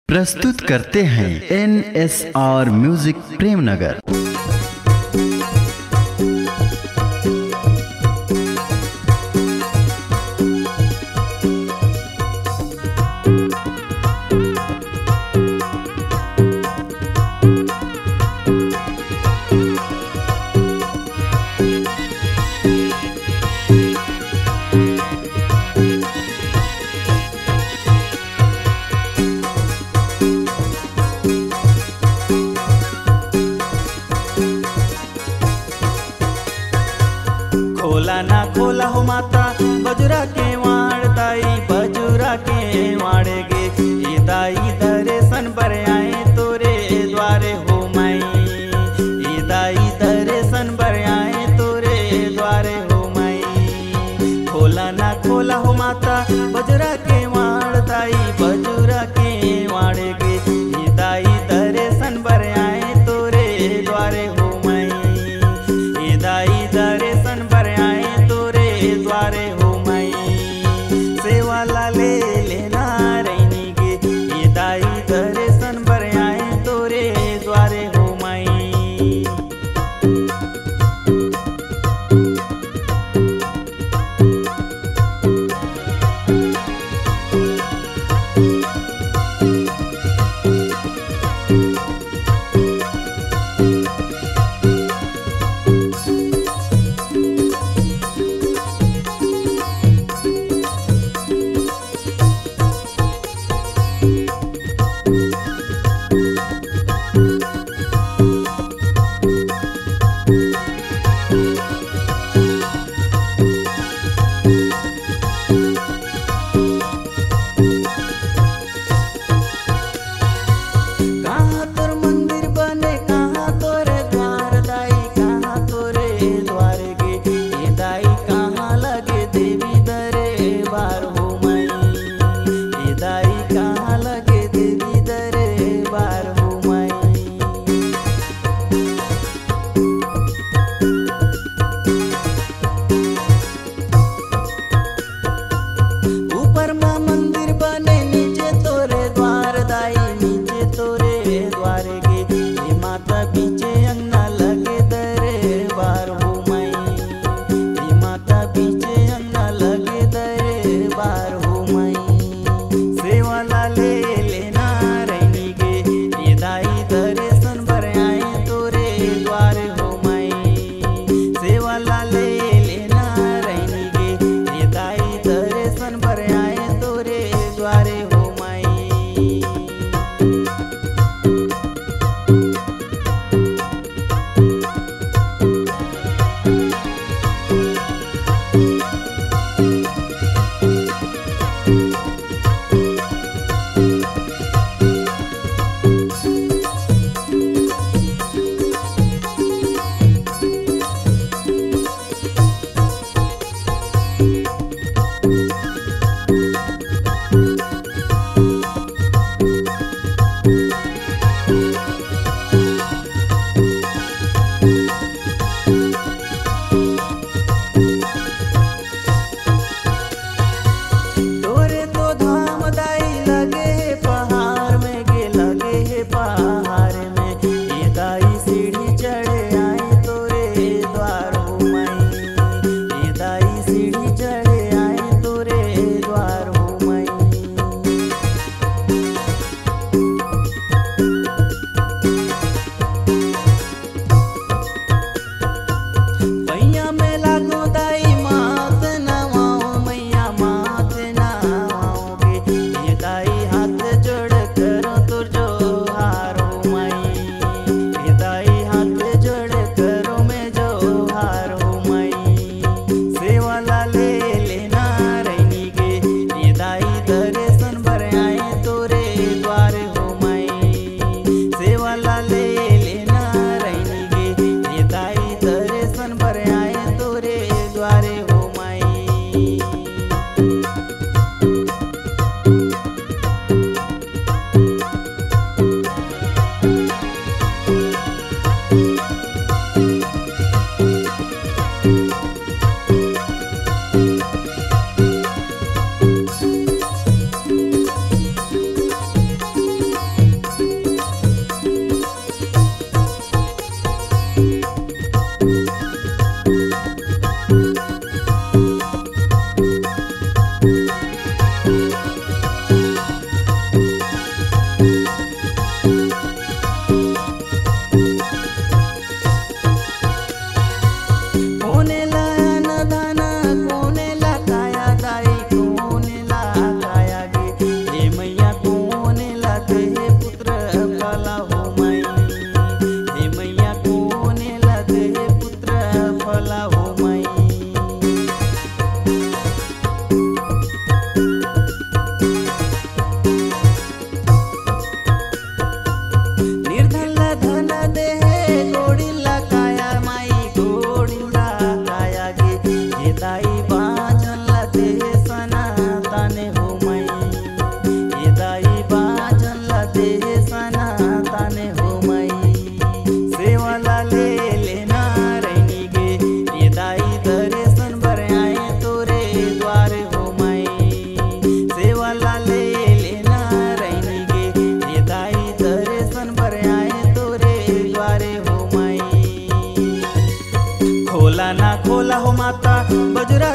प्रस्तुत करते हैं NSR म्यूजिक प्रेमनगर। खोला ना खोला हो माता बजुरा के वाड़ताई बजुरा के वाड़ेगे ईदाई दर्शन पर आए तोरे द्वारे हो माई ईदाई दर्शन पर आए तोरे द्वारे हो माई। खोला ना खोला हो माता बजुरा के वाड़ताई बजुरा के वाड़ेगे ईदाई दर्शन पर आए तोरे द्वारे हो माई ईदाई दर्शन पर द्वारे हो माई। सेवाला ले लेना रहनी गे ईदाई दर्शन पर आए तोरे द्वारे हो माई। बजुरा